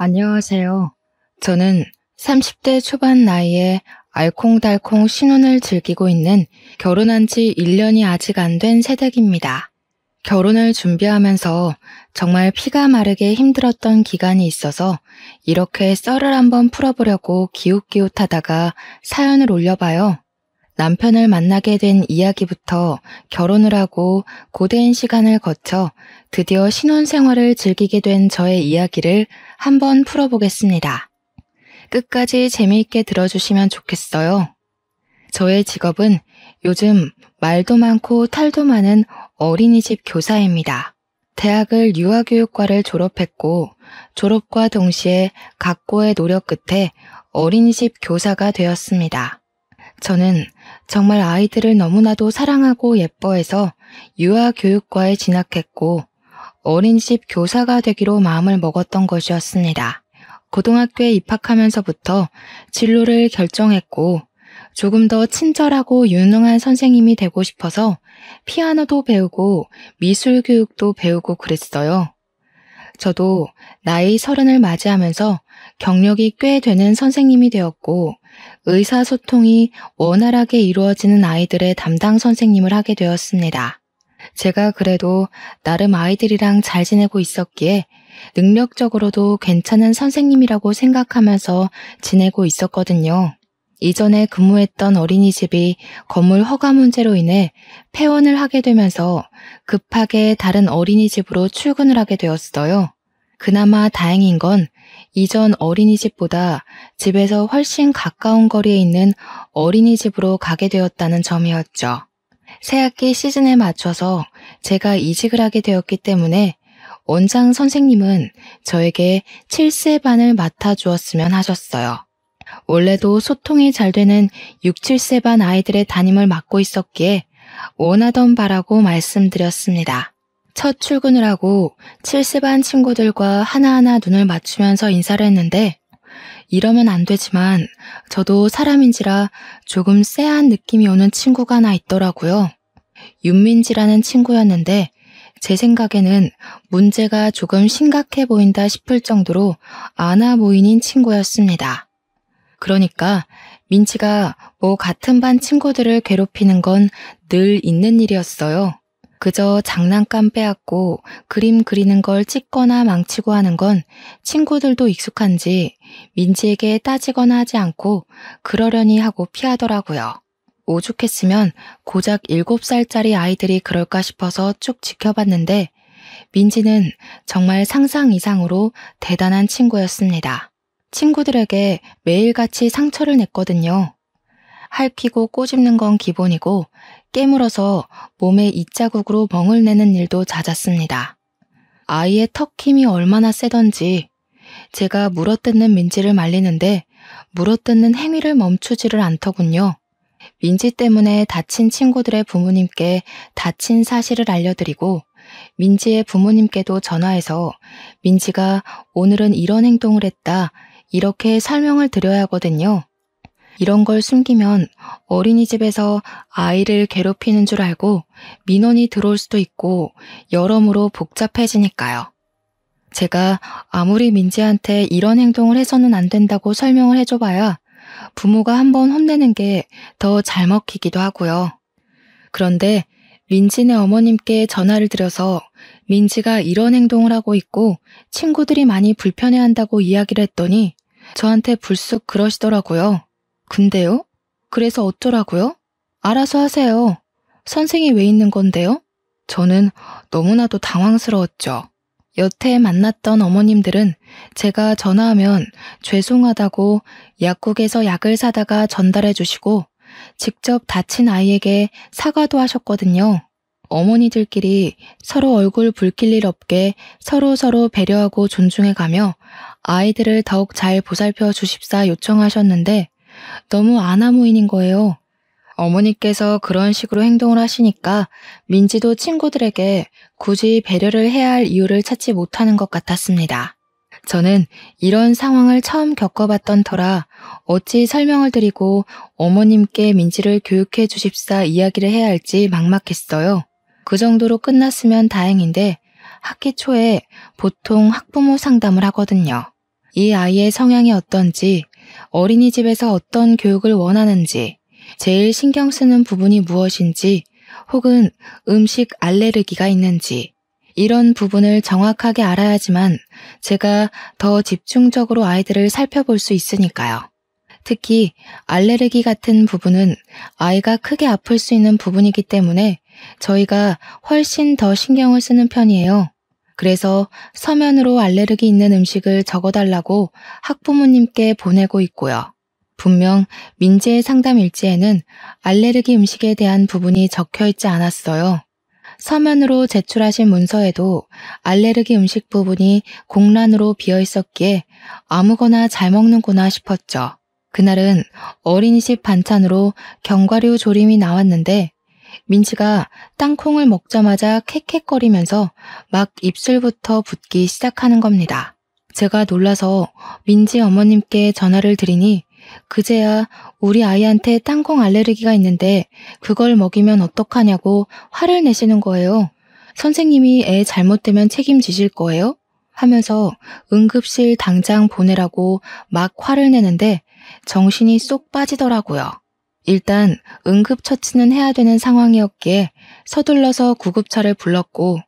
안녕하세요. 저는 30대 초반 나이에 알콩달콩 신혼을 즐기고 있는 결혼한 지 1년이 아직 안 된 새댁입니다. 결혼을 준비하면서 정말 피가 마르게 힘들었던 기간이 있어서 이렇게 썰을 한번 풀어보려고 기웃기웃하다가 사연을 올려봐요. 남편을 만나게 된 이야기부터 결혼을 하고 고된 시간을 거쳐 드디어 신혼생활을 즐기게 된 저의 이야기를 한번 풀어보겠습니다. 끝까지 재미있게 들어주시면 좋겠어요. 저의 직업은 요즘 말도 많고 탈도 많은 어린이집 교사입니다. 대학을 유아교육과를 졸업했고 졸업과 동시에 각고의 노력 끝에 어린이집 교사가 되었습니다. 저는 정말 아이들을 너무나도 사랑하고 예뻐해서 유아교육과에 진학했고 어린이집 교사가 되기로 마음을 먹었던 것이었습니다. 고등학교에 입학하면서부터 진로를 결정했고 조금 더 친절하고 유능한 선생님이 되고 싶어서 피아노도 배우고 미술 교육도 배우고 그랬어요. 저도 나이 30을 맞이하면서 경력이 꽤 되는 선생님이 되었고 의사소통이 원활하게 이루어지는 아이들의 담당 선생님을 하게 되었습니다. 제가 그래도 나름 아이들이랑 잘 지내고 있었기에 능력적으로도 괜찮은 선생님이라고 생각하면서 지내고 있었거든요. 이전에 근무했던 어린이집이 건물 허가 문제로 인해 폐원을 하게 되면서 급하게 다른 어린이집으로 출근을 하게 되었어요. 그나마 다행인 건 이전 어린이집보다 집에서 훨씬 가까운 거리에 있는 어린이집으로 가게 되었다는 점이었죠. 새학기 시즌에 맞춰서 제가 이직을 하게 되었기 때문에 원장 선생님은 저에게 7세 반을 맡아주었으면 하셨어요. 원래도 소통이 잘 되는 6, 7세 반 아이들의 담임을 맡고 있었기에 원하던 바라고 말씀드렸습니다. 첫 출근을 하고 7세 반 친구들과 하나하나 눈을 맞추면서 인사를 했는데 이러면 안 되지만 저도 사람인지라 조금 쎄한 느낌이 오는 친구가 하나 있더라고요. 윤민지라는 친구였는데 제 생각에는 문제가 조금 심각해 보인다 싶을 정도로 아나 모인인 친구였습니다. 그러니까 민지가 뭐 같은 반 친구들을 괴롭히는 건 늘 있는 일이었어요. 그저 장난감 빼앗고 그림 그리는 걸 찍거나 망치고 하는 건 친구들도 익숙한지 민지에게 따지거나 하지 않고 그러려니 하고 피하더라고요. 오죽했으면 고작 7살짜리 아이들이 그럴까 싶어서 쭉 지켜봤는데 민지는 정말 상상 이상으로 대단한 친구였습니다. 친구들에게 매일같이 상처를 냈거든요. 핥히고 꼬집는 건 기본이고 깨물어서 몸에 이자국으로 멍을 내는 일도 잦았습니다. 아이의 턱 힘이 얼마나 세던지 제가 물어뜯는 민지를 말리는데 물어뜯는 행위를 멈추지를 않더군요. 민지 때문에 다친 친구들의 부모님께 다친 사실을 알려드리고 민지의 부모님께도 전화해서 민지가 오늘은 이런 행동을 했다 이렇게 설명을 드려야 하거든요. 이런 걸 숨기면 어린이집에서 아이를 괴롭히는 줄 알고 민원이 들어올 수도 있고 여러모로 복잡해지니까요. 제가 아무리 민지한테 이런 행동을 해서는 안 된다고 설명을 해줘봐야 부모가 한번 혼내는 게 더 잘 먹히기도 하고요. 그런데 민지네 어머님께 전화를 드려서 민지가 이런 행동을 하고 있고 친구들이 많이 불편해한다고 이야기를 했더니 저한테 불쑥 그러시더라고요. 근데요? 그래서 어쩌라고요? 알아서 하세요. 선생이 왜 있는 건데요? 저는 너무나도 당황스러웠죠. 여태 만났던 어머님들은 제가 전화하면 죄송하다고 약국에서 약을 사다가 전달해 주시고 직접 다친 아이에게 사과도 하셨거든요. 어머니들끼리 서로 얼굴 붉힐 일 없게 서로 배려하고 존중해가며 아이들을 더욱 잘 보살펴 주십사 요청하셨는데 너무 아나무인인 거예요. 어머니께서 그런 식으로 행동을 하시니까 민지도 친구들에게 굳이 배려를 해야 할 이유를 찾지 못하는 것 같았습니다. 저는 이런 상황을 처음 겪어봤던 터라 어찌 설명을 드리고 어머님께 민지를 교육해 주십사 이야기를 해야 할지 막막했어요. 그 정도로 끝났으면 다행인데 학기 초에 보통 학부모 상담을 하거든요. 이 아이의 성향이 어떤지, 어린이집에서 어떤 교육을 원하는지, 제일 신경 쓰는 부분이 무엇인지, 혹은 음식 알레르기가 있는지, 이런 부분을 정확하게 알아야지만 제가 더 집중적으로 아이들을 살펴볼 수 있으니까요. 특히 알레르기 같은 부분은 아이가 크게 아플 수 있는 부분이기 때문에 저희가 훨씬 더 신경을 쓰는 편이에요. 그래서 서면으로 알레르기 있는 음식을 적어달라고 학부모님께 보내고 있고요. 분명 민지의 상담 일지에는 알레르기 음식에 대한 부분이 적혀 있지 않았어요. 서면으로 제출하신 문서에도 알레르기 음식 부분이 공란으로 비어 있었기에 아무거나 잘 먹는구나 싶었죠. 그날은 어린이집 반찬으로 견과류 조림이 나왔는데 민지가 땅콩을 먹자마자 캑캑거리면서 막 입술부터 붓기 시작하는 겁니다. 제가 놀라서 민지 어머님께 전화를 드리니 그제야 우리 아이한테 땅콩 알레르기가 있는데 그걸 먹이면 어떡하냐고 화를 내시는 거예요. 선생님이 애 잘못되면 책임지실 거예요? 하면서 응급실 당장 보내라고 막 화를 내는데 정신이 쏙 빠지더라고요. 일단 응급처치는 해야 되는 상황이었기에 서둘러서 구급차를 불렀고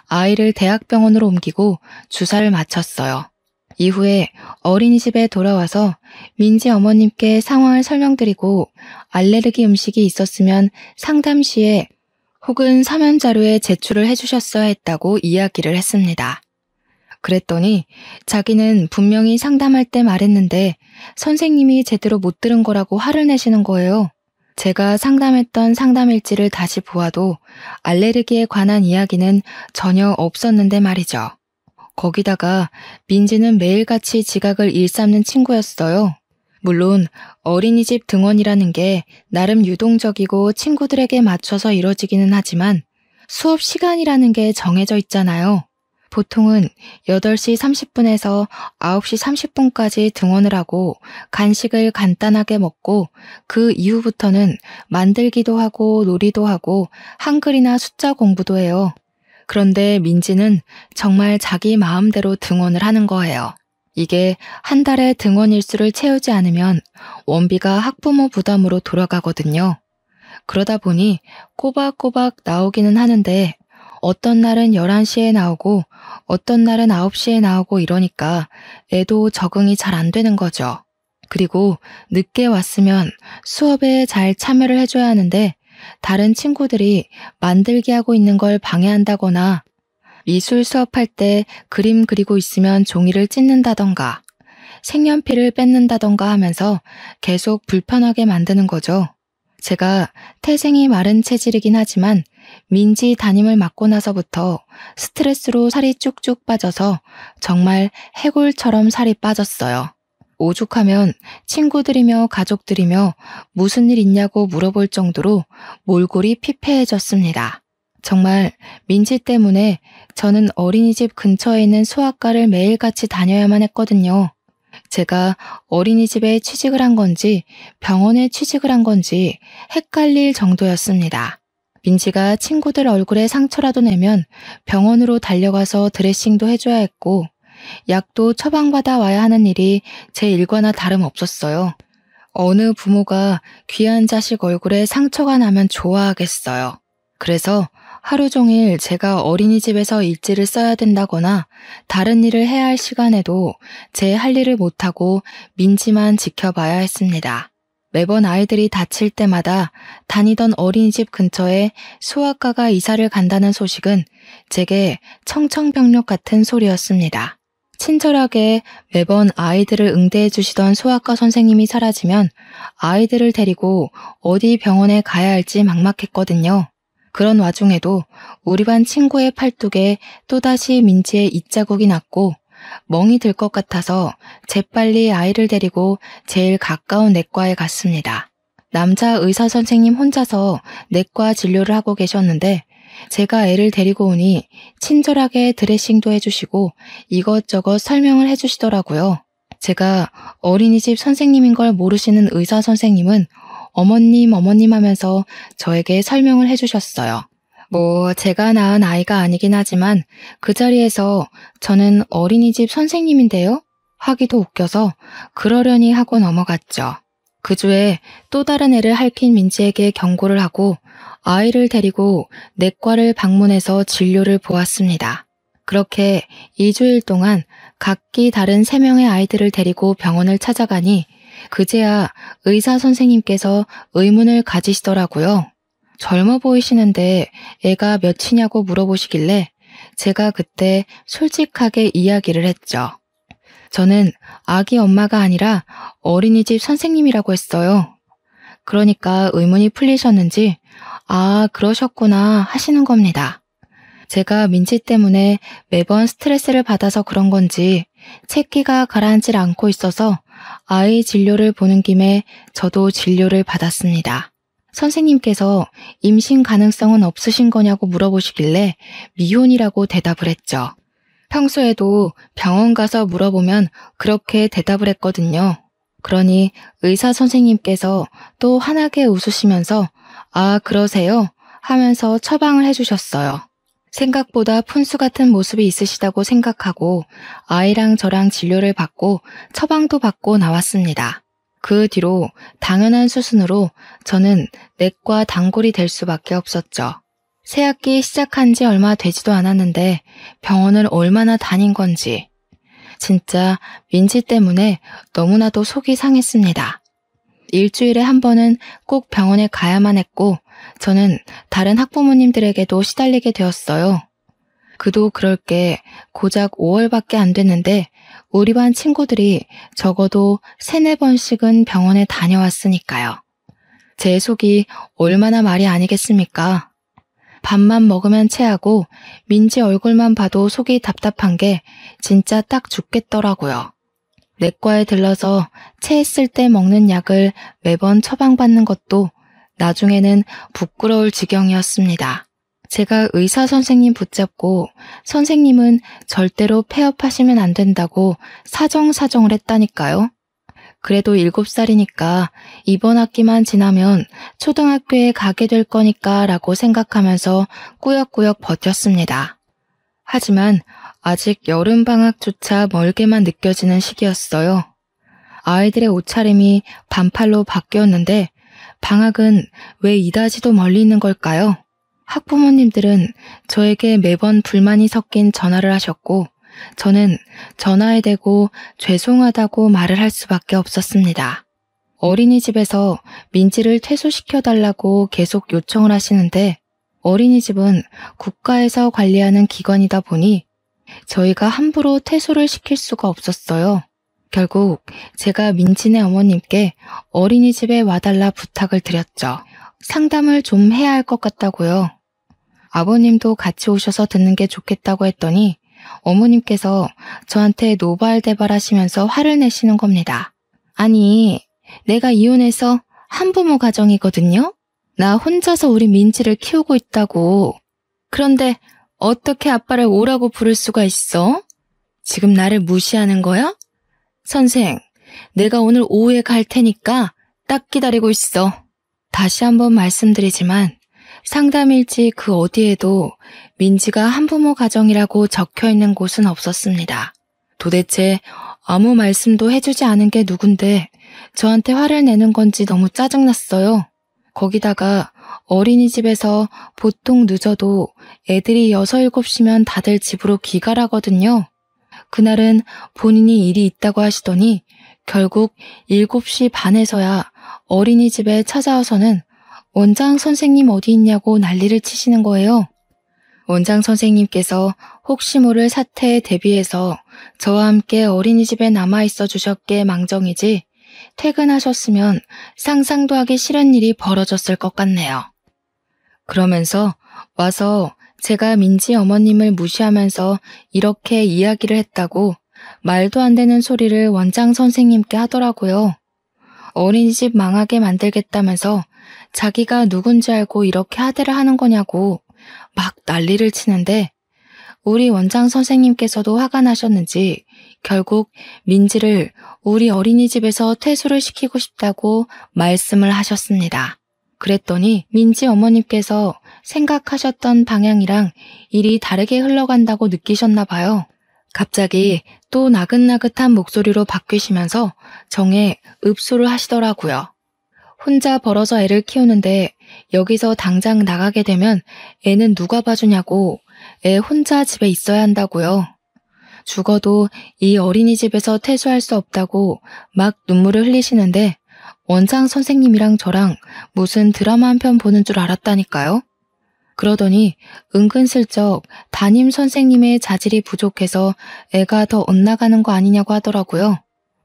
아이를 대학병원으로 옮기고 주사를 맞췄어요. 이후에 어린이집에 돌아와서 민지 어머님께 상황을 설명드리고 알레르기 음식이 있었으면 상담 시에 혹은 서면 자료에 제출을 해주셨어야 했다고 이야기를 했습니다. 그랬더니 자기는 분명히 상담할 때 말했는데 선생님이 제대로 못 들은 거라고 화를 내시는 거예요. 제가 상담했던 상담일지를 다시 보아도 알레르기에 관한 이야기는 전혀 없었는데 말이죠. 거기다가 민지는 매일같이 지각을 일삼는 친구였어요. 물론 어린이집 등원이라는 게 나름 유동적이고 친구들에게 맞춰서 이뤄지기는 하지만 수업 시간이라는 게 정해져 있잖아요. 보통은 8시 30분에서 9시 30분까지 등원을 하고 간식을 간단하게 먹고 그 이후부터는 만들기도 하고 놀이도 하고 한글이나 숫자 공부도 해요. 그런데 민지는 정말 자기 마음대로 등원을 하는 거예요. 이게 한 달에 등원 일수를 채우지 않으면 원비가 학부모 부담으로 돌아가거든요. 그러다 보니 꼬박꼬박 나오기는 하는데 어떤 날은 11시에 나오고 어떤 날은 9시에 나오고 이러니까 애도 적응이 잘 안 되는 거죠. 그리고 늦게 왔으면 수업에 잘 참여를 해줘야 하는데 다른 친구들이 만들기 하고 있는 걸 방해한다거나 미술 수업할 때 그림 그리고 있으면 종이를 찢는다던가 색연필을 뺏는다던가 하면서 계속 불편하게 만드는 거죠. 제가 태생이 마른 체질이긴 하지만 민지 담임을 맡고 나서부터 스트레스로 살이 쭉쭉 빠져서 정말 해골처럼 살이 빠졌어요. 오죽하면 친구들이며 가족들이며 무슨 일 있냐고 물어볼 정도로 몰골이 피폐해졌습니다. 정말 민지 때문에 저는 어린이집 근처에 있는 소아과를 매일같이 다녀야만 했거든요. 제가 어린이집에 취직을 한 건지 병원에 취직을 한 건지 헷갈릴 정도였습니다. 민지가 친구들 얼굴에 상처라도 내면 병원으로 달려가서 드레싱도 해줘야 했고 약도 처방받아 와야 하는 일이 제 일과나 다름없었어요. 어느 부모가 귀한 자식 얼굴에 상처가 나면 좋아하겠어요. 그래서 하루 종일 제가 어린이집에서 일지를 써야 된다거나 다른 일을 해야 할 시간에도 제 할 일을 못하고 민지만 지켜봐야 했습니다. 매번 아이들이 다칠 때마다 다니던 어린이집 근처에 소아과가 이사를 간다는 소식은 제게 청천벽력 같은 소리였습니다. 친절하게 매번 아이들을 응대해 주시던 소아과 선생님이 사라지면 아이들을 데리고 어디 병원에 가야 할지 막막했거든요. 그런 와중에도 우리 반 친구의 팔뚝에 또다시 민지의 입자국이 났고 멍이 들 것 같아서 재빨리 아이를 데리고 제일 가까운 내과에 갔습니다. 남자 의사 선생님 혼자서 내과 진료를 하고 계셨는데 제가 애를 데리고 오니 친절하게 드레싱도 해주시고 이것저것 설명을 해주시더라고요. 제가 어린이집 선생님인 걸 모르시는 의사 선생님은 어머님 하면서 저에게 설명을 해주셨어요. 제가 낳은 아이가 아니긴 하지만 그 자리에서 저는 어린이집 선생님인데요? 하기도 웃겨서 그러려니 하고 넘어갔죠. 그 주에 또 다른 애를 핥힌 민지에게 경고를 하고 아이를 데리고 내과를 방문해서 진료를 보았습니다. 그렇게 2주일 동안 각기 다른 3명의 아이들을 데리고 병원을 찾아가니 그제야 의사 선생님께서 의문을 가지시더라고요. 젊어 보이시는데 애가 몇이냐고 물어보시길래 제가 그때 솔직하게 이야기를 했죠. 저는 아기 엄마가 아니라 어린이집 선생님이라고 했어요. 그러니까 의문이 풀리셨는지 아, 그러셨구나 하시는 겁니다. 제가 민지 때문에 매번 스트레스를 받아서 그런 건지 채기가 가라앉질 않고 있어서 아이 진료를 보는 김에 저도 진료를 받았습니다. 선생님께서 임신 가능성은 없으신 거냐고 물어보시길래 미혼이라고 대답을 했죠. 평소에도 병원 가서 물어보면 그렇게 대답을 했거든요. 그러니 의사 선생님께서 또 환하게 웃으시면서 아, 그러세요? 하면서 처방을 해주셨어요. 생각보다 푼수 같은 모습이 있으시다고 생각하고 아이랑 저랑 진료를 받고 처방도 받고 나왔습니다. 그 뒤로 당연한 수순으로 저는 내과 단골이 될 수밖에 없었죠. 새학기 시작한 지 얼마 되지도 않았는데 병원을 얼마나 다닌 건지 진짜 민지 때문에 너무나도 속이 상했습니다. 일주일에 한 번은 꼭 병원에 가야만 했고 저는 다른 학부모님들에게도 시달리게 되었어요. 그도 그럴 게 고작 5월밖에 안 됐는데 우리 반 친구들이 적어도 3-4번씩은 병원에 다녀왔으니까요. 제 속이 얼마나 말이 아니겠습니까? 밥만 먹으면 체하고 민지 얼굴만 봐도 속이 답답한 게 진짜 딱 죽겠더라고요. 내과에 들러서 체했을 때 먹는 약을 매번 처방받는 것도 나중에는 부끄러울 지경이었습니다. 제가 의사 선생님 붙잡고 선생님은 절대로 폐업하시면 안 된다고 사정사정을 했다니까요. 그래도 7살이니까 이번 학기만 지나면 초등학교에 가게 될 거니까 라고 생각하면서 꾸역꾸역 버텼습니다. 하지만 아직 여름방학조차 멀게만 느껴지는 시기였어요. 아이들의 옷차림이 반팔로 바뀌었는데 방학은 왜 이다지도 멀리 있는 걸까요? 학부모님들은 저에게 매번 불만이 섞인 전화를 하셨고 저는 전화에 대고 죄송하다고 말을 할 수밖에 없었습니다. 어린이집에서 민지를 퇴소시켜달라고 계속 요청을 하시는데 어린이집은 국가에서 관리하는 기관이다 보니 저희가 함부로 퇴소를 시킬 수가 없었어요. 결국 제가 민지네 어머님께 어린이집에 와달라 부탁을 드렸죠. 상담을 좀 해야 할 것 같다고요. 아버님도 같이 오셔서 듣는 게 좋겠다고 했더니 어머님께서 저한테 노발대발하시면서 화를 내시는 겁니다. 아니, 내가 이혼해서 한부모 가정이거든요? 나 혼자서 우리 민지를 키우고 있다고. 그런데 어떻게 아빠를 오라고 부를 수가 있어? 지금 나를 무시하는 거야? 선생, 내가 오늘 오후에 갈 테니까 딱 기다리고 있어. 다시 한번 말씀드리지만 상담일지 그 어디에도 민지가 한부모 가정이라고 적혀있는 곳은 없었습니다. 도대체 아무 말씀도 해주지 않은 게 누군데 저한테 화를 내는 건지 너무 짜증났어요. 거기다가 어린이집에서 보통 늦어도 애들이 6, 7시면 다들 집으로 귀가하거든요. 그날은 본인이 일이 있다고 하시더니 결국 7시 반에서야 어린이집에 찾아와서는 원장 선생님 어디 있냐고 난리를 치시는 거예요. 원장 선생님께서 혹시 모를 사태에 대비해서 저와 함께 어린이집에 남아있어 주셨기에 망정이지 퇴근하셨으면 상상도 하기 싫은 일이 벌어졌을 것 같네요. 그러면서 와서 제가 민지 어머님을 무시하면서 이렇게 이야기를 했다고 말도 안 되는 소리를 원장 선생님께 하더라고요. 어린이집 망하게 만들겠다면서 자기가 누군지 알고 이렇게 하대를 하는 거냐고 막 난리를 치는데 우리 원장 선생님께서도 화가 나셨는지 결국 민지를 우리 어린이집에서 퇴소를 시키고 싶다고 말씀을 하셨습니다. 그랬더니 민지 어머님께서 생각하셨던 방향이랑 일이 다르게 흘러간다고 느끼셨나 봐요. 갑자기 또 나긋나긋한 목소리로 바뀌시면서 정에 읍소를 하시더라고요. 혼자 벌어서 애를 키우는데 여기서 당장 나가게 되면 애는 누가 봐주냐고 애 혼자 집에 있어야 한다고요. 죽어도 이 어린이집에서 퇴소할 수 없다고 막 눈물을 흘리시는데 원장 선생님이랑 저랑 무슨 드라마 한 편 보는 줄 알았다니까요. 그러더니 은근슬쩍 담임 선생님의 자질이 부족해서 애가 더 엇나가는 거 아니냐고 하더라고요.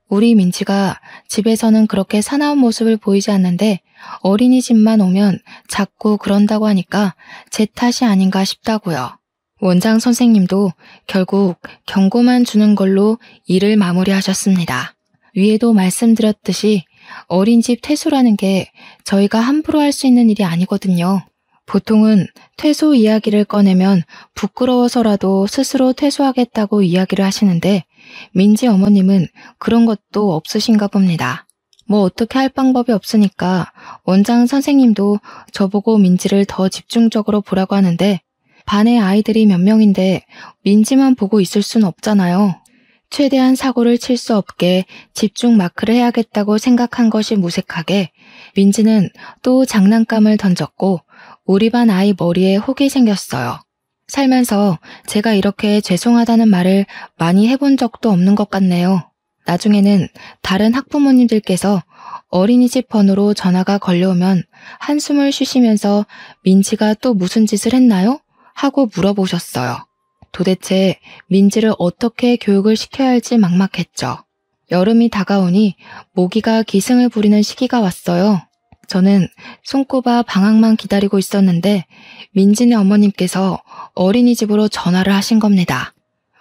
우리 민지가 집에서는 그렇게 사나운 모습을 보이지 않는데 어린이집만 오면 자꾸 그런다고 하니까 제 탓이 아닌가 싶다고요. 원장 선생님도 결국 경고만 주는 걸로 일을 마무리하셨습니다. 위에도 말씀드렸듯이 어린이집 퇴소라는 게 저희가 함부로 할 수 있는 일이 아니거든요. 보통은 퇴소 이야기를 꺼내면 부끄러워서라도 스스로 퇴소하겠다고 이야기를 하시는데 민지 어머님은 그런 것도 없으신가 봅니다. 뭐 어떻게 할 방법이 없으니까 원장 선생님도 저보고 민지를 더 집중적으로 보라고 하는데 반에 아이들이 몇 명인데 민지만 보고 있을 순 없잖아요. 최대한 사고를 칠 수 없게 집중 마크를 해야겠다고 생각한 것이 무색하게 민지는 또 장난감을 던졌고 우리 반 아이 머리에 혹이 생겼어요. 살면서 제가 이렇게 죄송하다는 말을 많이 해본 적도 없는 것 같네요. 나중에는 다른 학부모님들께서 어린이집 번호로 전화가 걸려오면 한숨을 쉬시면서 민지가 또 무슨 짓을 했나요? 하고 물어보셨어요. 도대체 민지를 어떻게 교육을 시켜야 할지 막막했죠. 여름이 다가오니 모기가 기승을 부리는 시기가 왔어요. 저는 손꼽아 방학만 기다리고 있었는데 민지네 어머님께서 어린이집으로 전화를 하신 겁니다.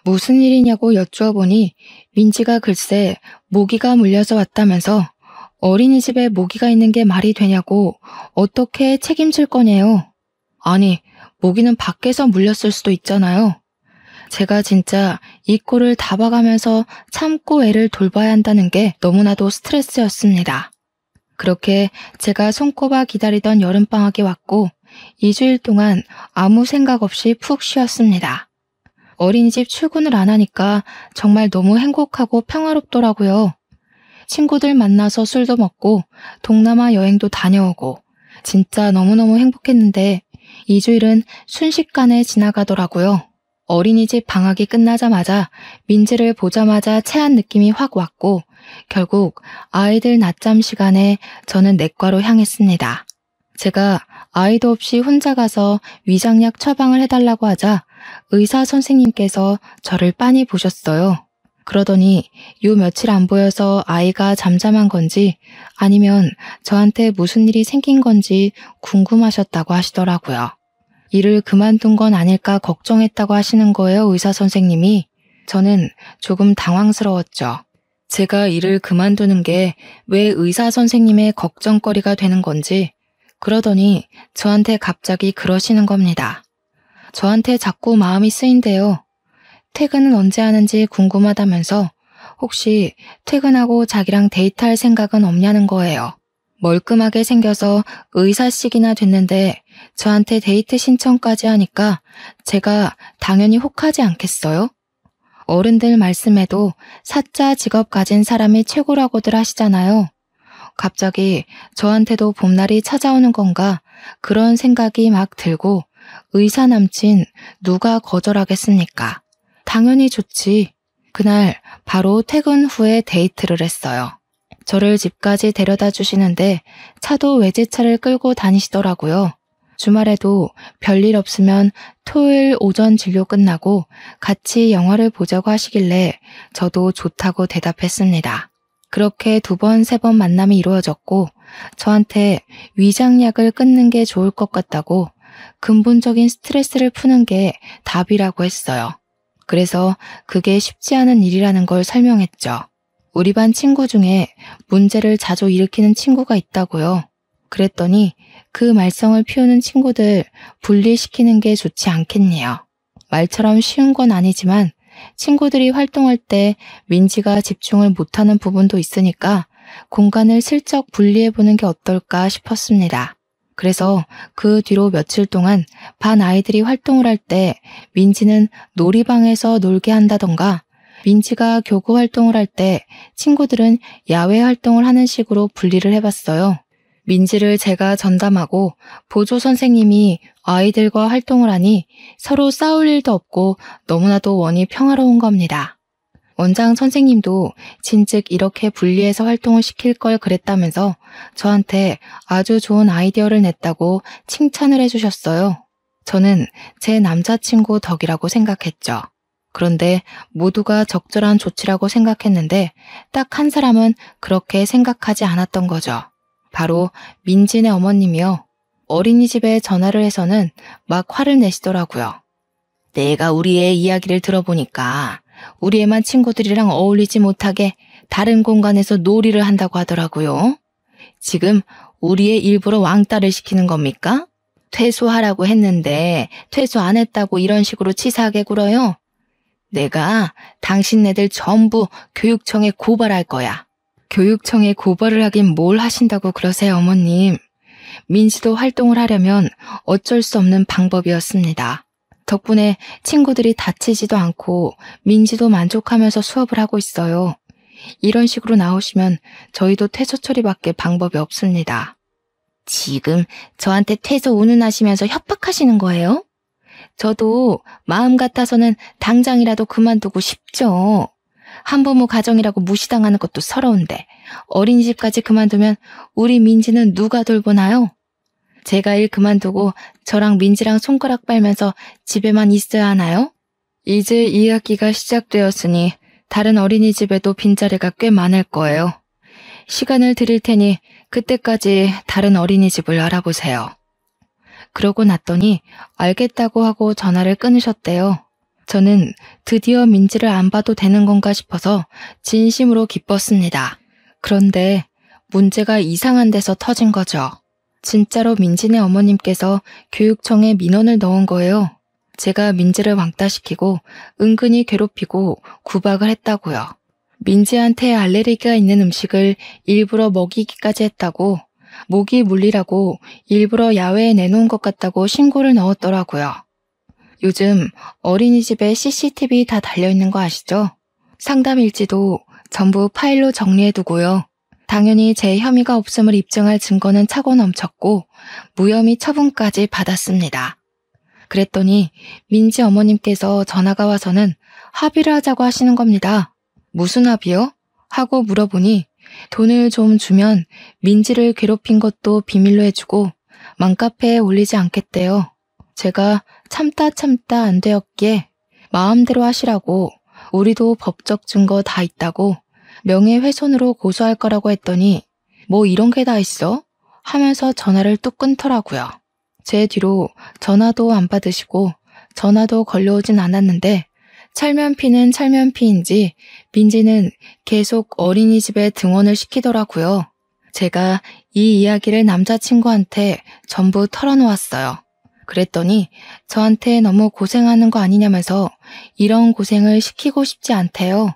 무슨 일이냐고 여쭈어 보니 민지가 글쎄 모기가 물려서 왔다면서 어린이집에 모기가 있는 게 말이 되냐고 어떻게 책임질 거냐요. 아니, 모기는 밖에서 물렸을 수도 있잖아요. 제가 진짜 이 꼴을 다 봐가면서 참고 애를 돌봐야 한다는 게 너무나도 스트레스였습니다. 그렇게 제가 손꼽아 기다리던 여름방학이 왔고 2주일 동안 아무 생각 없이 푹 쉬었습니다. 어린이집 출근을 안 하니까 정말 너무 행복하고 평화롭더라고요. 친구들 만나서 술도 먹고 동남아 여행도 다녀오고 진짜 너무너무 행복했는데 2주일은 순식간에 지나가더라고요. 어린이집 방학이 끝나자마자 민지를 보자마자 체한 느낌이 확 왔고 결국 아이들 낮잠 시간에 저는 내과로 향했습니다. 제가 아이도 없이 혼자 가서 위장약 처방을 해달라고 하자 의사 선생님께서 저를 빤히 보셨어요. 그러더니 요 며칠 안 보여서 아이가 잠잠한 건지 아니면 저한테 무슨 일이 생긴 건지 궁금하셨다고 하시더라고요. 일을 그만둔 건 아닐까 걱정했다고 하시는 거예요, 의사 선생님이. 저는 조금 당황스러웠죠. 제가 일을 그만두는 게 왜 의사 선생님의 걱정거리가 되는 건지. 그러더니 저한테 갑자기 그러시는 겁니다. 저한테 자꾸 마음이 쓰인대요. 퇴근은 언제 하는지 궁금하다면서 혹시 퇴근하고 자기랑 데이트할 생각은 없냐는 거예요. 멀끔하게 생겨서 의사식이나 됐는데 저한테 데이트 신청까지 하니까 제가 당연히 혹하지 않겠어요? 어른들 말씀에도 사자 직업 가진 사람이 최고라고들 하시잖아요. 갑자기 저한테도 봄날이 찾아오는 건가 그런 생각이 막 들고 의사 남친 누가 거절하겠습니까? 당연히 좋지. 그날 바로 퇴근 후에 데이트를 했어요. 저를 집까지 데려다 주시는데 차도 외제차를 끌고 다니시더라고요. 주말에도 별일 없으면 토요일 오전 진료 끝나고 같이 영화를 보자고 하시길래 저도 좋다고 대답했습니다. 그렇게 2번, 3번 만남이 이루어졌고 저한테 위장약을 끊는 게 좋을 것 같다고 근본적인 스트레스를 푸는 게 답이라고 했어요. 그래서 그게 쉽지 않은 일이라는 걸 설명했죠. 우리 반 친구 중에 문제를 자주 일으키는 친구가 있다고요. 그랬더니 그 말썽을 피우는 친구들 분리시키는 게 좋지 않겠네요. 말처럼 쉬운 건 아니지만 친구들이 활동할 때 민지가 집중을 못하는 부분도 있으니까 공간을 슬쩍 분리해보는 게 어떨까 싶었습니다. 그래서 그 뒤로 며칠 동안 반 아이들이 활동을 할 때 민지는 놀이방에서 놀게 한다던가 민지가 교구 활동을 할 때 친구들은 야외 활동을 하는 식으로 분리를 해봤어요. 민지를 제가 전담하고 보조 선생님이 아이들과 활동을 하니 서로 싸울 일도 없고 너무나도 원이 평화로운 겁니다. 원장 선생님도 진즉 이렇게 분리해서 활동을 시킬 걸 그랬다면서 저한테 아주 좋은 아이디어를 냈다고 칭찬을 해주셨어요. 저는 제 남자친구 덕이라고 생각했죠. 그런데 모두가 적절한 조치라고 생각했는데 딱 한 사람은 그렇게 생각하지 않았던 거죠. 바로 민지네 어머님이요. 어린이집에 전화를 해서는 막 화를 내시더라고요. 내가 우리 애 이야기를 들어보니까 우리 애만 친구들이랑 어울리지 못하게 다른 공간에서 놀이를 한다고 하더라고요. 지금 우리 애 일부러 왕따를 시키는 겁니까? 퇴소하라고 했는데 퇴소 안 했다고 이런 식으로 치사하게 굴어요? 내가 당신네들 전부 교육청에 고발할 거야. 교육청에 고발을 하긴 뭘 하신다고 그러세요, 어머님. 민지도 활동을 하려면 어쩔 수 없는 방법이었습니다. 덕분에 친구들이 다치지도 않고 민지도 만족하면서 수업을 하고 있어요. 이런 식으로 나오시면 저희도 퇴소 처리밖에 방법이 없습니다. 지금 저한테 퇴소 운운하시면서 협박하시는 거예요? 저도 마음 같아서는 당장이라도 그만두고 싶죠. 한부모 가정이라고 무시당하는 것도 서러운데 어린이집까지 그만두면 우리 민지는 누가 돌보나요? 제가 일 그만두고 저랑 민지랑 손가락 빨면서 집에만 있어야 하나요? 이제 2학기가 시작되었으니 다른 어린이집에도 빈자리가 꽤 많을 거예요. 시간을 드릴 테니 그때까지 다른 어린이집을 알아보세요. 그러고 났더니 알겠다고 하고 전화를 끊으셨대요. 저는 드디어 민지를 안 봐도 되는 건가 싶어서 진심으로 기뻤습니다. 그런데 문제가 이상한 데서 터진 거죠. 진짜로 민지네 어머님께서 교육청에 민원을 넣은 거예요. 제가 민지를 왕따시키고 은근히 괴롭히고 구박을 했다고요. 민지한테 알레르기가 있는 음식을 일부러 먹이기까지 했다고, 모기 물리라고 일부러 야외에 내놓은 것 같다고 신고를 넣었더라고요. 요즘 어린이집에 CCTV 다 달려있는 거 아시죠? 상담 일지도 전부 파일로 정리해두고요. 당연히 제 혐의가 없음을 입증할 증거는 차고 넘쳤고 무혐의 처분까지 받았습니다. 그랬더니 민지 어머님께서 전화가 와서는 합의를 하자고 하시는 겁니다. 무슨 합의요? 하고 물어보니 돈을 좀 주면 민지를 괴롭힌 것도 비밀로 해주고 맘카페에 올리지 않겠대요. 제가 참다 안 되었기에 마음대로 하시라고, 우리도 법적 증거 다 있다고 명예훼손으로 고소할 거라고 했더니 뭐 이런 게 다 있어? 하면서 전화를 뚝 끊더라고요. 제 뒤로 전화도 안 받으시고 전화도 걸려오진 않았는데 찰면피는 찰면피인지 민지는 계속 어린이집에 등원을 시키더라고요. 제가 이 이야기를 남자친구한테 전부 털어놓았어요. 그랬더니 저한테 너무 고생하는 거 아니냐면서 이런 고생을 시키고 싶지 않대요.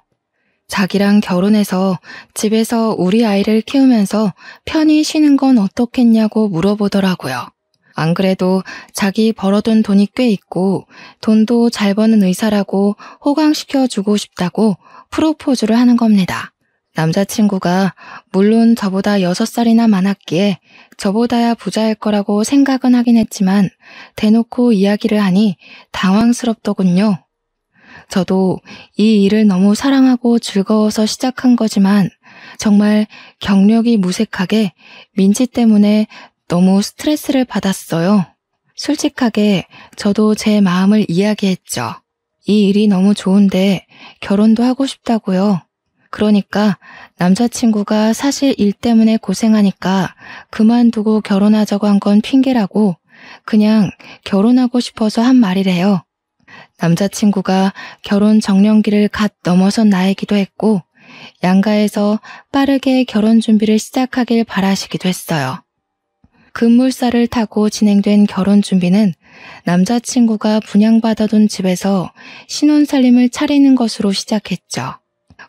자기랑 결혼해서 집에서 우리 아이를 키우면서 편히 쉬는 건 어떻겠냐고 물어보더라고요. 안 그래도 자기 벌어둔 돈이 꽤 있고 돈도 잘 버는 의사라고 호강시켜주고 싶다고 프로포즈를 하는 겁니다. 남자친구가 물론 저보다 6살이나 많았기에 저보다야 부자일 거라고 생각은 하긴 했지만 대놓고 이야기를 하니 당황스럽더군요. 저도 이 일을 너무 사랑하고 즐거워서 시작한 거지만 정말 경력이 무색하게 민지 때문에 너무 스트레스를 받았어요. 솔직하게 저도 제 마음을 이야기했죠. 이 일이 너무 좋은데 결혼도 하고 싶다고요. 그러니까 남자친구가 사실 일 때문에 고생하니까 그만두고 결혼하자고 한 건 핑계라고 그냥 결혼하고 싶어서 한 말이래요. 남자친구가 결혼 정년기를 갓 넘어선 나이기도 했고 양가에서 빠르게 결혼 준비를 시작하길 바라시기도 했어요. 급물살을 타고 진행된 결혼 준비는 남자친구가 분양받아둔 집에서 신혼살림을 차리는 것으로 시작했죠.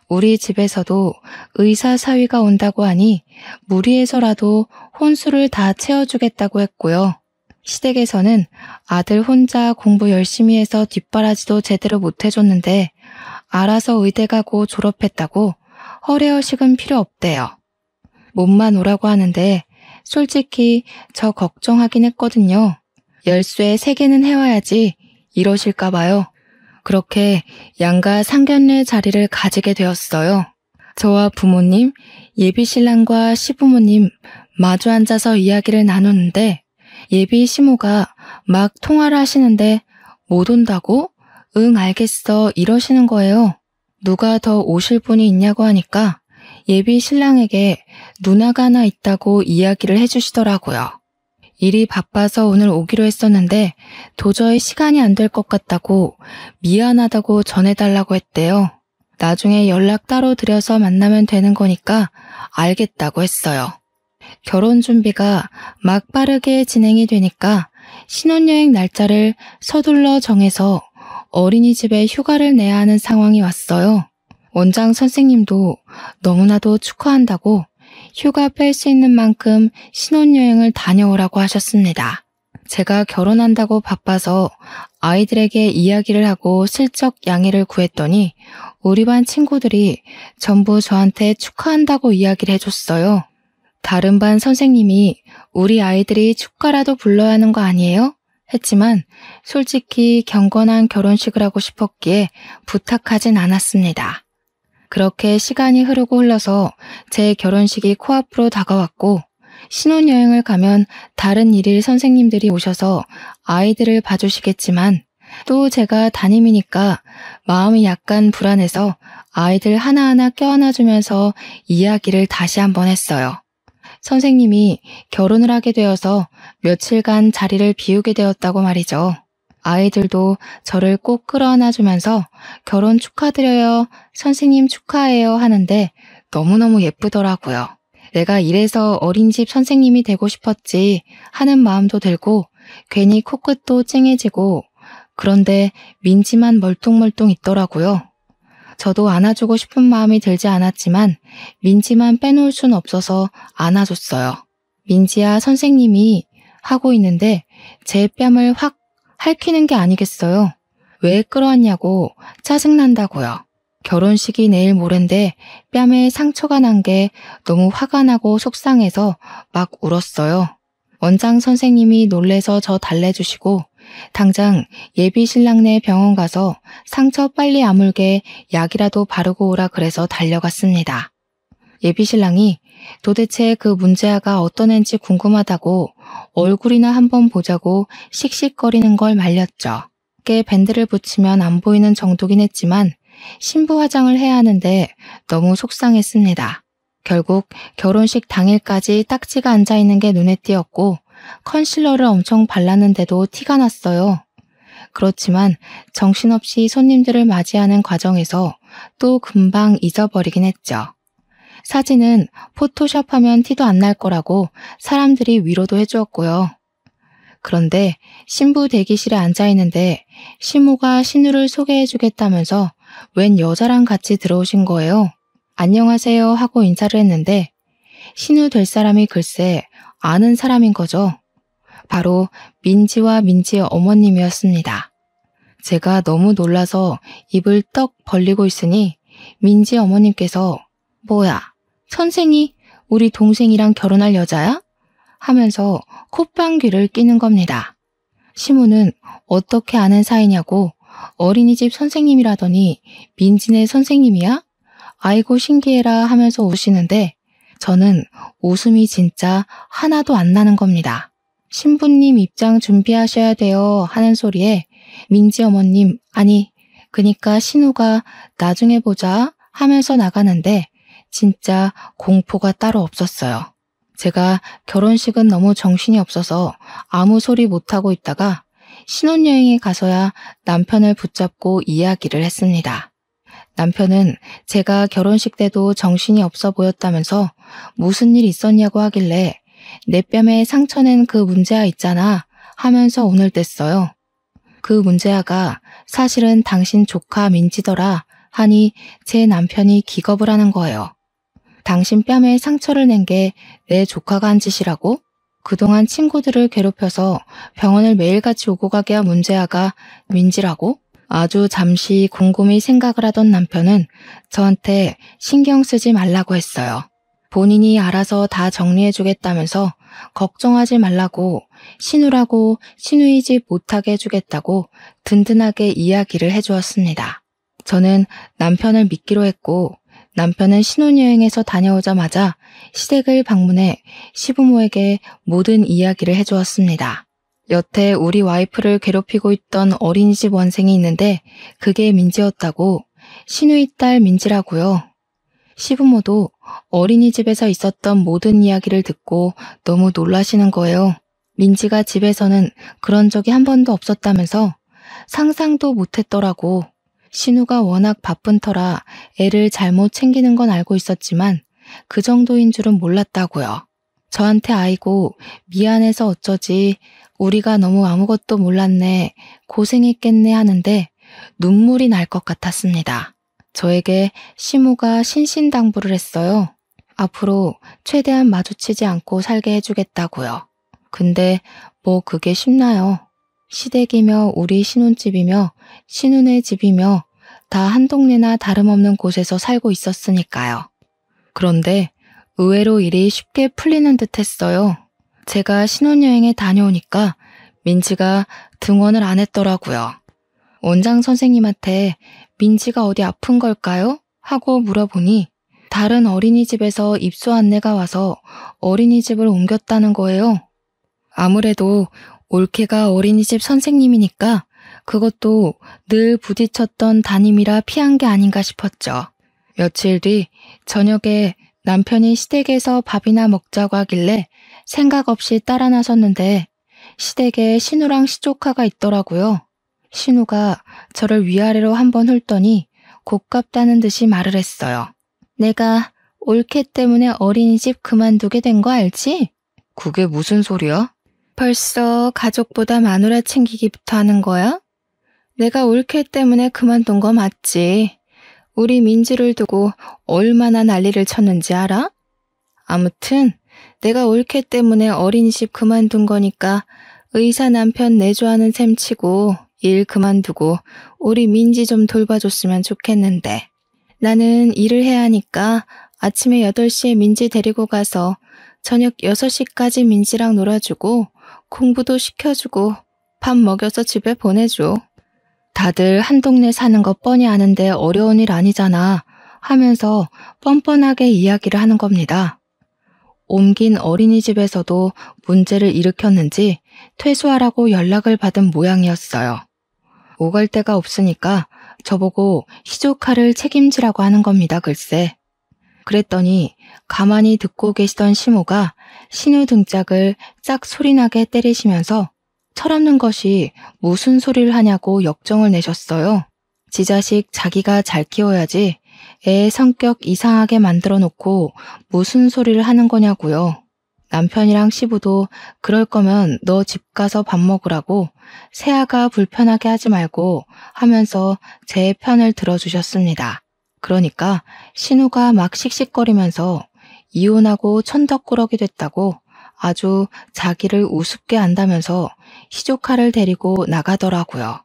우리 집에서도 의사 사위가 온다고 하니 무리해서라도 혼수를 다 채워주겠다고 했고요. 시댁에서는 아들 혼자 공부 열심히 해서 뒷바라지도 제대로 못 해줬는데 알아서 의대 가고 졸업했다고 허례허식은 필요 없대요. 몸만 오라고 하는데 솔직히 저 걱정하긴 했거든요. 열쇠 3개는 해와야지 이러실까 봐요. 그렇게 양가 상견례 자리를 가지게 되었어요. 저와 부모님, 예비신랑과 시부모님 마주 앉아서 이야기를 나누는데 예비 시모가 막 통화를 하시는데 못 온다고? 응 알겠어 이러시는 거예요. 누가 더 오실 분이 있냐고 하니까 예비 신랑에게 누나가 하나 있다고 이야기를 해주시더라고요. 일이 바빠서 오늘 오기로 했었는데 도저히 시간이 안 될 것 같다고 미안하다고 전해달라고 했대요. 나중에 연락 따로 드려서 만나면 되는 거니까 알겠다고 했어요. 결혼 준비가 막 빠르게 진행이 되니까 신혼여행 날짜를 서둘러 정해서 어린이집에 휴가를 내야 하는 상황이 왔어요. 원장 선생님도 너무나도 축하한다고 휴가 뺄 수 있는 만큼 신혼여행을 다녀오라고 하셨습니다. 제가 결혼한다고 바빠서 아이들에게 이야기를 하고 슬쩍 양해를 구했더니 우리 반 친구들이 전부 저한테 축하한다고 이야기를 해줬어요. 다른 반 선생님이 우리 아이들이 축가라도 불러야 하는 거 아니에요? 했지만 솔직히 경건한 결혼식을 하고 싶었기에 부탁하진 않았습니다. 그렇게 시간이 흐르고 흘러서 제 결혼식이 코앞으로 다가왔고 신혼여행을 가면 다른 일일 선생님들이 오셔서 아이들을 봐주시겠지만 또 제가 담임이니까 마음이 약간 불안해서 아이들 하나하나 껴안아주면서 이야기를 다시 한번 했어요. 선생님이 결혼을 하게 되어서 며칠간 자리를 비우게 되었다고 말이죠. 아이들도 저를 꼭 끌어안아주면서 결혼 축하드려요, 선생님 축하해요 하는데 너무너무 예쁘더라고요. 내가 이래서 어린이집 선생님이 되고 싶었지 하는 마음도 들고 괜히 코끝도 찡해지고 그런데 민지만 멀뚱멀뚱 있더라고요. 저도 안아주고 싶은 마음이 들지 않았지만 민지만 빼놓을 순 없어서 안아줬어요. 민지야 선생님이 하고 있는데 제 뺨을 확 핥히는 게 아니겠어요. 왜 끌어왔냐고 짜증난다고요. 결혼식이 내일 모레인데 뺨에 상처가 난 게 너무 화가 나고 속상해서 막 울었어요. 원장 선생님이 놀래서 저 달래주시고 당장 예비 신랑네 병원 가서 상처 빨리 아물게 약이라도 바르고 오라 그래서 달려갔습니다. 예비 신랑이 도대체 그 문제아가 어떤 앤지 궁금하다고 얼굴이나 한번 보자고 씩씩거리는 걸 말렸죠. 꽤 밴드를 붙이면 안 보이는 정도긴 했지만 신부 화장을 해야 하는데 너무 속상했습니다. 결국 결혼식 당일까지 딱지가 앉아있는 게 눈에 띄었고 컨실러를 엄청 발랐는데도 티가 났어요. 그렇지만 정신없이 손님들을 맞이하는 과정에서 또 금방 잊어버리긴 했죠. 사진은 포토샵하면 티도 안 날 거라고 사람들이 위로도 해주었고요. 그런데 신부 대기실에 앉아있는데 시모가 신우를 소개해주겠다면서 웬 여자랑 같이 들어오신 거예요. 안녕하세요 하고 인사를 했는데 신우 될 사람이 글쎄 아는 사람인 거죠. 바로 민지와 민지의 어머님이었습니다. 제가 너무 놀라서 입을 떡 벌리고 있으니 민지 어머님께서 뭐야, 선생이 우리 동생이랑 결혼할 여자야? 하면서 콧방귀를 끼는 겁니다. 시모는 어떻게 아는 사이냐고 어린이집 선생님이라더니 민지네 선생님이야? 아이고 신기해라 하면서 우시는데 저는 웃음이 진짜 하나도 안 나는 겁니다. 신부님 입장 준비하셔야 돼요 하는 소리에 민지 어머님 아니 그니까 신우가 나중에 보자 하면서 나가는데 진짜 공포가 따로 없었어요. 제가 결혼식은 너무 정신이 없어서 아무 소리 못하고 있다가 신혼여행에 가서야 남편을 붙잡고 이야기를 했습니다. 남편은 제가 결혼식 때도 정신이 없어 보였다면서 무슨 일 있었냐고 하길래 내 뺨에 상처낸 그 문제아 있잖아 하면서 오늘 뗐어요. 그 문제아가 사실은 당신 조카 민지더라 하니 제 남편이 기겁을 하는 거예요. 당신 뺨에 상처를 낸 게 내 조카가 한 짓이라고? 그동안 친구들을 괴롭혀서 병원을 매일같이 오고 가게 한 문제아가 민지라고? 아주 잠시 곰곰이 생각을 하던 남편은 저한테 신경 쓰지 말라고 했어요. 본인이 알아서 다 정리해주겠다면서 걱정하지 말라고, 신우라고 신우이 집 못하게 해주겠다고 든든하게 이야기를 해주었습니다. 저는 남편을 믿기로 했고, 남편은 신혼여행에서 다녀오자마자 시댁을 방문해 시부모에게 모든 이야기를 해주었습니다. 여태 우리 와이프를 괴롭히고 있던 어린이집 원생이 있는데 그게 민지였다고. 신우이 딸 민지라고요. 시부모도 어린이집에서 있었던 모든 이야기를 듣고 너무 놀라시는 거예요. 민지가 집에서는 그런 적이 한 번도 없었다면서 상상도 못했더라고. 신우가 워낙 바쁜 터라 애를 잘못 챙기는 건 알고 있었지만 그 정도인 줄은 몰랐다고요. 저한테 아이고 미안해서 어쩌지, 우리가 너무 아무것도 몰랐네, 고생했겠네 하는데 눈물이 날 것 같았습니다. 저에게 시무가 신신당부를 했어요. 앞으로 최대한 마주치지 않고 살게 해주겠다고요. 근데 뭐 그게 쉽나요? 시댁이며 우리 신혼집이며 신혼의 집이며 다 한 동네나 다름없는 곳에서 살고 있었으니까요. 그런데 의외로 일이 쉽게 풀리는 듯 했어요. 제가 신혼여행에 다녀오니까 민지가 등원을 안 했더라고요. 원장 선생님한테 민지가 어디 아픈 걸까요? 하고 물어보니 다른 어린이집에서 입소 안내가 와서 어린이집을 옮겼다는 거예요. 아무래도 올케가 어린이집 선생님이니까 그것도 늘 부딪혔던 담임이라 피한 게 아닌가 싶었죠. 며칠 뒤 저녁에 남편이 시댁에서 밥이나 먹자고 하길래 생각 없이 따라 나섰는데 시댁에 신우랑 시조카가 있더라고요. 신우가 저를 위아래로 한번 훑더니 고깝다는 듯이 말을 했어요. 내가 올케 때문에 어린이집 그만두게 된 거 알지? 그게 무슨 소리야? 벌써 가족보다 마누라 챙기기부터 하는 거야? 내가 올케 때문에 그만둔 거 맞지? 우리 민지를 두고 얼마나 난리를 쳤는지 알아? 아무튼 내가 올케 때문에 어린이집 그만둔 거니까 의사 남편 내조하는 셈 치고 일 그만두고 우리 민지 좀 돌봐줬으면 좋겠는데. 나는 일을 해야 하니까 아침에 8시에 민지 데리고 가서 저녁 6시까지 민지랑 놀아주고 공부도 시켜주고 밥 먹여서 집에 보내줘. 다들 한 동네 사는 거 뻔히 아는데 어려운 일 아니잖아 하면서 뻔뻔하게 이야기를 하는 겁니다. 옮긴 어린이집에서도 문제를 일으켰는지 퇴소하라고 연락을 받은 모양이었어요. 오갈 데가 없으니까 저보고 시조카를 책임지라고 하는 겁니다, 글쎄. 그랬더니 가만히 듣고 계시던 시모가 신우 등짝을 짝 소리나게 때리시면서 철없는 것이 무슨 소리를 하냐고 역정을 내셨어요. 지 자식 자기가 잘 키워야지 애 성격 이상하게 만들어 놓고 무슨 소리를 하는 거냐고요. 남편이랑 시부도 그럴 거면 너 집 가서 밥 먹으라고 새아가 불편하게 하지 말고 하면서 제 편을 들어주셨습니다. 그러니까 신우가 막 씩씩거리면서 이혼하고 천덕꾸러기 됐다고 아주 자기를 우습게 안다면서 시조카를 데리고 나가더라고요.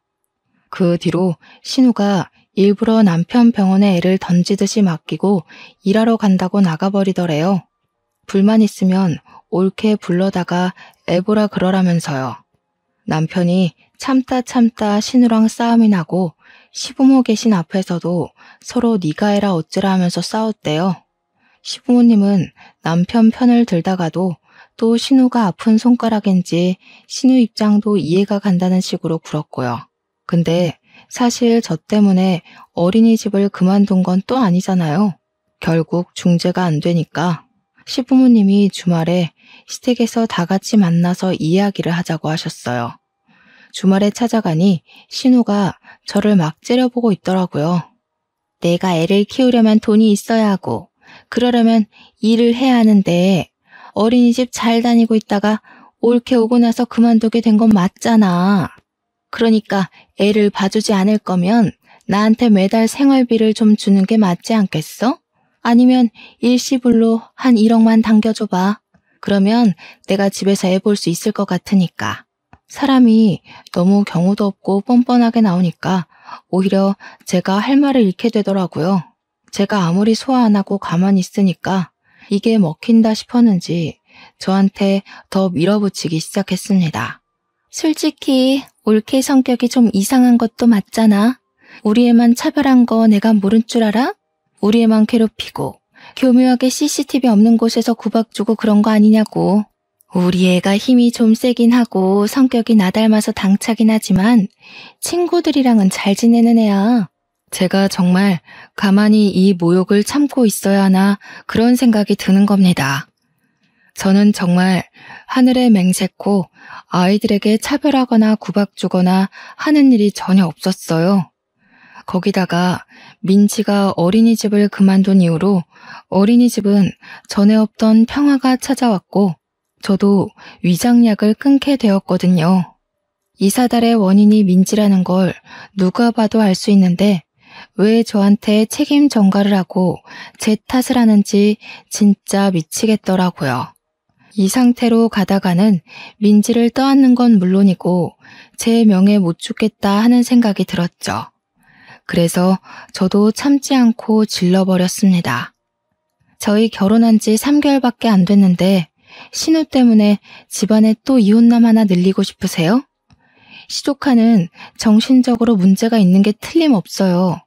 그 뒤로 신우가 일부러 남편 병원에 애를 던지듯이 맡기고 일하러 간다고 나가버리더래요. 불만 있으면 옳게 불러다가 애보라 그러라면서요. 남편이 참다 신우랑 싸움이 나고 시부모 계신 앞에서도 서로 네가 해라 어찌라 하면서 싸웠대요. 시부모님은 남편 편을 들다가도 또 신우가 아픈 손가락인지 신우 입장도 이해가 간다는 식으로 굴었고요. 근데 사실 저 때문에 어린이집을 그만둔 건 또 아니잖아요. 결국 중재가 안 되니까 시부모님이 주말에 시댁에서 다 같이 만나서 이야기를 하자고 하셨어요. 주말에 찾아가니 신우가 저를 막 째려보고 있더라고요. 내가 애를 키우려면 돈이 있어야 하고 그러려면 일을 해야 하는데 어린이집 잘 다니고 있다가 올케 오고 나서 그만두게 된 건 맞잖아. 그러니까 애를 봐주지 않을 거면 나한테 매달 생활비를 좀 주는 게 맞지 않겠어? 아니면 일시불로 한 1억만 당겨줘봐. 그러면 내가 집에서 애 볼 수 있을 것 같으니까. 사람이 너무 경우도 없고 뻔뻔하게 나오니까 오히려 제가 할 말을 잃게 되더라고요. 제가 아무리 소화 안 하고 가만히 있으니까 이게 먹힌다 싶었는지 저한테 더 밀어붙이기 시작했습니다. 솔직히 올케 성격이 좀 이상한 것도 맞잖아. 우리 애만 차별한 거 내가 모른 줄 알아? 우리 애만 괴롭히고 교묘하게 CCTV 없는 곳에서 구박 주고 그런 거 아니냐고. 우리 애가 힘이 좀 세긴 하고 성격이 나 닮아서 당차긴 하지만 친구들이랑은 잘 지내는 애야. 제가 정말 가만히 이 모욕을 참고 있어야 하나 그런 생각이 드는 겁니다. 저는 정말 하늘에 맹세코 아이들에게 차별하거나 구박 주거나 하는 일이 전혀 없었어요. 거기다가 민지가 어린이집을 그만둔 이후로 어린이집은 전에 없던 평화가 찾아왔고 저도 위장약을 끊게 되었거든요. 이 사달의 원인이 민지라는 걸 누가 봐도 알 수 있는데 왜 저한테 책임 전가를 하고 제 탓을 하는지 진짜 미치겠더라고요. 이 상태로 가다가는 민지를 떠안는 건 물론이고 제 명예 못 죽겠다 하는 생각이 들었죠. 그래서 저도 참지 않고 질러버렸습니다. 저희 결혼한 지 3개월밖에 안 됐는데 신우 때문에 집안에 또 이혼남 하나 늘리고 싶으세요? 시조카는 정신적으로 문제가 있는 게 틀림없어요.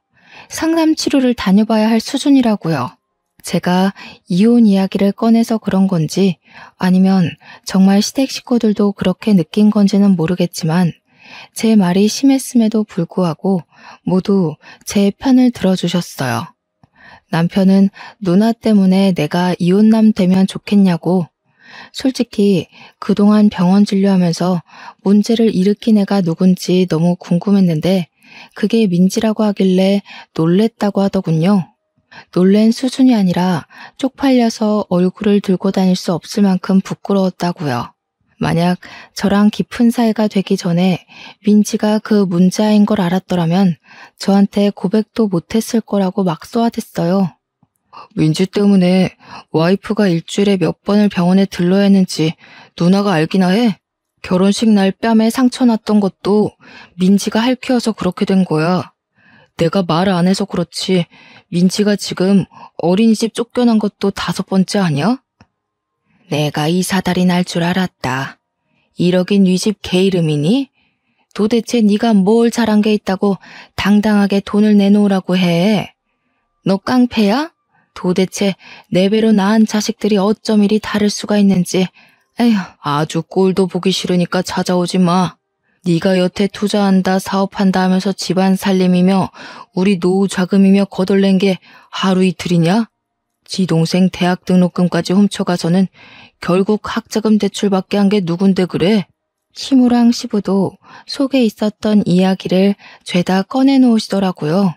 상담 치료를 다녀봐야 할 수준이라고요. 제가 이혼 이야기를 꺼내서 그런 건지 아니면 정말 시댁 식구들도 그렇게 느낀 건지는 모르겠지만 제 말이 심했음에도 불구하고 모두 제 편을 들어주셨어요. 남편은 누나 때문에 내가 이혼남 되면 좋겠냐고. 솔직히 그동안 병원 진료하면서 문제를 일으킨 애가 누군지 너무 궁금했는데 그게 민지라고 하길래 놀랬다고 하더군요. 놀란 수준이 아니라 쪽팔려서 얼굴을 들고 다닐 수 없을 만큼 부끄러웠다고요. 만약 저랑 깊은 사이가 되기 전에 민지가 그 문제아인 걸 알았더라면 저한테 고백도 못했을 거라고 막 쏘아댔어요. 민지 때문에 와이프가 일주일에 몇 번을 병원에 들러야 했는지 누나가 알기나 해? 결혼식 날 뺨에 상처 났던 것도 민지가 할퀴어서 그렇게 된 거야. 내가 말을 안 해서 그렇지 민지가 지금 어린이집 쫓겨난 것도 5번째 아니야? 내가 이 사달이 날 줄 알았다. 1억인 네 집 개 이름이니? 도대체 네가 뭘 잘한 게 있다고 당당하게 돈을 내놓으라고 해? 너 깡패야? 도대체 내 배로 낳은 자식들이 어쩜 이리 다를 수가 있는지. 에휴, 아주 꼴도 보기 싫으니까 찾아오지 마. 네가 여태 투자한다 사업한다 하면서 집안 살림이며 우리 노후 자금이며 거덜낸 게 하루 이틀이냐? 지 동생 대학 등록금까지 훔쳐가서는 결국 학자금 대출받게 한 게 누군데 그래? 시무랑 시부도 속에 있었던 이야기를 죄다 꺼내놓으시더라고요.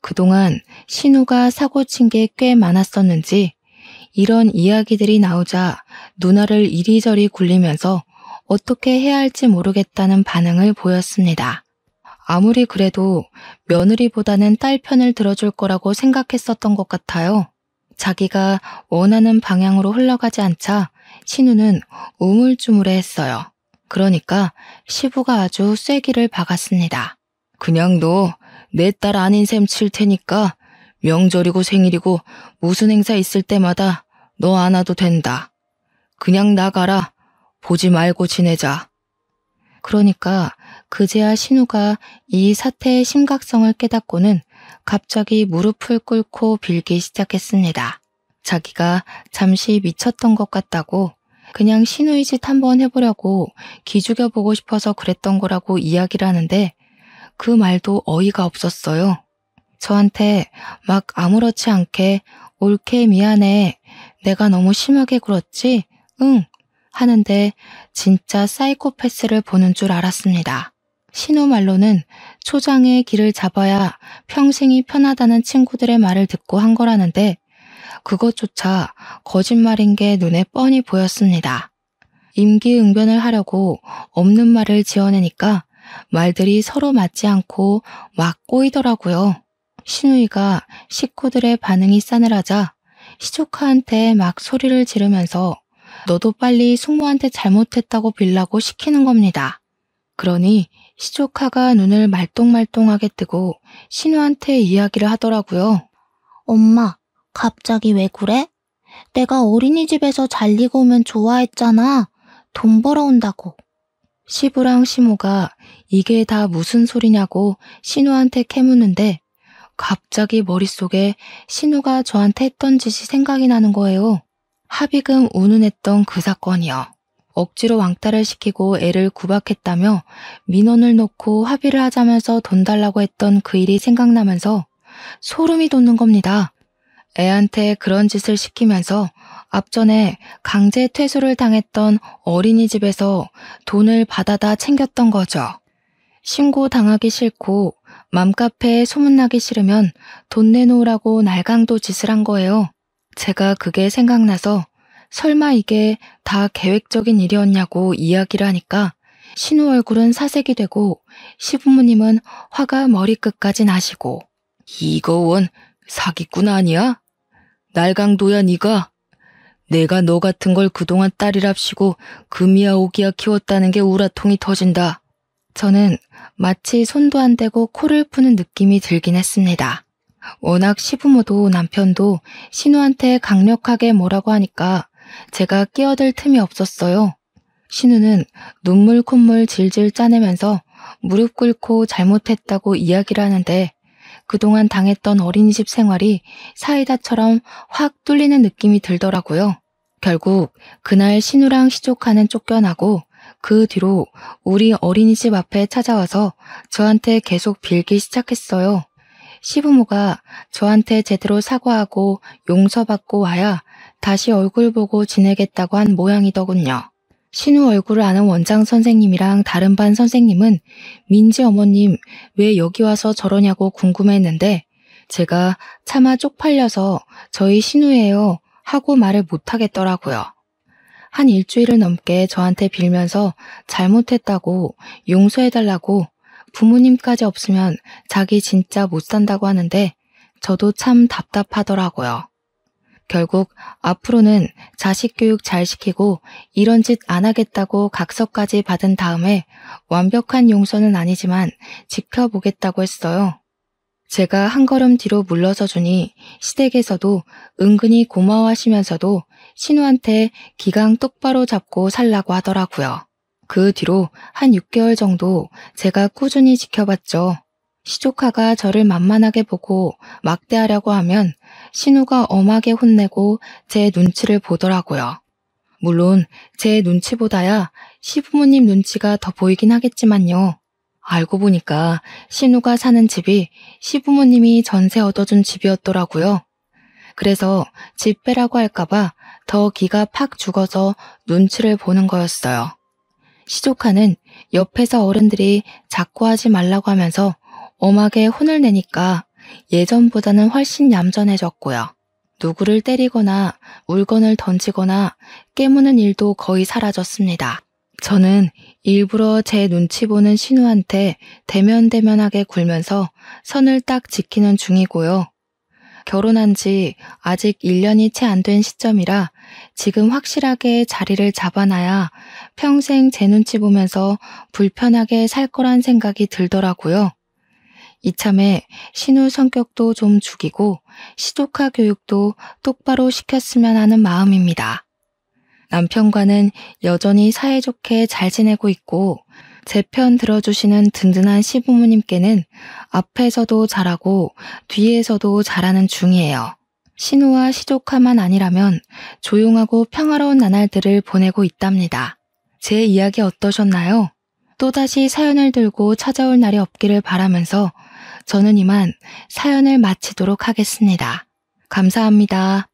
그동안 신우가 사고친 게 꽤 많았었는지 이런 이야기들이 나오자 누나를 이리저리 굴리면서 어떻게 해야 할지 모르겠다는 반응을 보였습니다. 아무리 그래도 며느리보다는 딸 편을 들어줄 거라고 생각했었던 것 같아요. 자기가 원하는 방향으로 흘러가지 않자 신우는 우물쭈물해했어요. 그러니까 시부가 아주 쐐기를 박았습니다. 그냥 너 내 딸 아닌 셈 칠 테니까 명절이고 생일이고 무슨 행사 있을 때마다 너 안 와도 된다. 그냥 나가라. 보지 말고 지내자. 그러니까 그제야 신우가 이 사태의 심각성을 깨닫고는 갑자기 무릎을 꿇고 빌기 시작했습니다. 자기가 잠시 미쳤던 것 같다고 그냥 신우의 짓 한번 해보려고 기죽여보고 싶어서 그랬던 거라고 이야기를 하는데 그 말도 어이가 없었어요. 저한테 막 아무렇지 않게 옳게 미안해. 내가 너무 심하게 굴었지? 응. 하는데 진짜 사이코패스를 보는 줄 알았습니다. 신우 말로는 초장의 길을 잡아야 평생이 편하다는 친구들의 말을 듣고 한 거라는데 그것조차 거짓말인 게 눈에 뻔히 보였습니다. 임기응변을 하려고 없는 말을 지어내니까 말들이 서로 맞지 않고 막 꼬이더라고요. 신우이가 식구들의 반응이 싸늘하자 시조카한테 막 소리를 지르면서 너도 빨리 숙모한테 잘못했다고 빌라고 시키는 겁니다. 그러니 시조카가 눈을 말똥말똥하게 뜨고 신우한테 이야기를 하더라고요. 엄마, 갑자기 왜 그래? 내가 어린이집에서 잘 익으면 좋아했잖아. 돈 벌어온다고. 시부랑 시모가 이게 다 무슨 소리냐고 신우한테 캐묻는데 갑자기 머릿속에 신우가 저한테 했던 짓이 생각이 나는 거예요. 합의금 운운했던 그 사건이요. 억지로 왕따를 시키고 애를 구박했다며 민원을 놓고 합의를 하자면서 돈 달라고 했던 그 일이 생각나면서 소름이 돋는 겁니다. 애한테 그런 짓을 시키면서 앞전에 강제 퇴소를 당했던 어린이집에서 돈을 받아다 챙겼던 거죠. 신고당하기 싫고 맘카페에 소문나기 싫으면 돈 내놓으라고 날강도 짓을 한 거예요. 제가 그게 생각나서 설마 이게 다 계획적인 일이었냐고 이야기를 하니까 신우 얼굴은 사색이 되고 시부모님은 화가 머리끝까지 나시고 이거 원 사기꾼 아니야? 날강도야 니가? 내가 너 같은 걸 그동안 딸이랍시고 금이야 오기야 키웠다는 게 우라통이 터진다. 저는 마치 손도 안 대고 코를 푸는 느낌이 들긴 했습니다. 워낙 시부모도 남편도 신우한테 강력하게 뭐라고 하니까 제가 끼어들 틈이 없었어요. 신우는 눈물 콧물 질질 짜내면서 무릎 꿇고 잘못했다고 이야기를 하는데 그동안 당했던 어린이집 생활이 사이다처럼 확 뚫리는 느낌이 들더라고요. 결국 그날 신우랑 시조카는 쫓겨나고 그 뒤로 우리 어린이집 앞에 찾아와서 저한테 계속 빌기 시작했어요. 시부모가 저한테 제대로 사과하고 용서받고 와야 다시 얼굴 보고 지내겠다고 한 모양이더군요. 신우 얼굴을 아는 원장 선생님이랑 다른 반 선생님은 민지 어머님 왜 여기 와서 저러냐고 궁금해했는데 제가 차마 쪽팔려서 저희 신우예요 하고 말을 못하겠더라고요. 한 일주일을 넘게 저한테 빌면서 잘못했다고 용서해달라고 부모님까지 없으면 자기 진짜 못 산다고 하는데 저도 참 답답하더라고요. 결국 앞으로는 자식 교육 잘 시키고 이런 짓 안 하겠다고 각서까지 받은 다음에 완벽한 용서는 아니지만 지켜보겠다고 했어요. 제가 한 걸음 뒤로 물러서 주니 시댁에서도 은근히 고마워하시면서도 신우한테 기강 똑바로 잡고 살라고 하더라고요. 그 뒤로 한 6개월 정도 제가 꾸준히 지켜봤죠. 시조카가 저를 만만하게 보고 막대하려고 하면 신우가 엄하게 혼내고 제 눈치를 보더라고요. 물론 제 눈치보다야 시부모님 눈치가 더 보이긴 하겠지만요. 알고 보니까 신우가 사는 집이 시부모님이 전세 얻어준 집이었더라고요. 그래서 집 빼라고 할까봐 더 기가 팍 죽어서 눈치를 보는 거였어요. 시조카는 옆에서 어른들이 자꾸 하지 말라고 하면서 엄하게 혼을 내니까 예전보다는 훨씬 얌전해졌고요. 누구를 때리거나 물건을 던지거나 깨무는 일도 거의 사라졌습니다. 저는 일부러 제 눈치 보는 신우한테 대면대면하게 굴면서 선을 딱 지키는 중이고요. 결혼한 지 아직 1년이 채 안 된 시점이라 지금 확실하게 자리를 잡아놔야 평생 제 눈치 보면서 불편하게 살 거란 생각이 들더라고요. 이참에 신우 성격도 좀 죽이고 시조카 교육도 똑바로 시켰으면 하는 마음입니다. 남편과는 여전히 사이좋게 잘 지내고 있고 제 편 들어주시는 든든한 시부모님께는 앞에서도 잘하고 뒤에서도 잘하는 중이에요. 신우와 시조카만 아니라면 조용하고 평화로운 나날들을 보내고 있답니다. 제 이야기 어떠셨나요? 또다시 사연을 들고 찾아올 날이 없기를 바라면서 저는 이만 사연을 마치도록 하겠습니다. 감사합니다.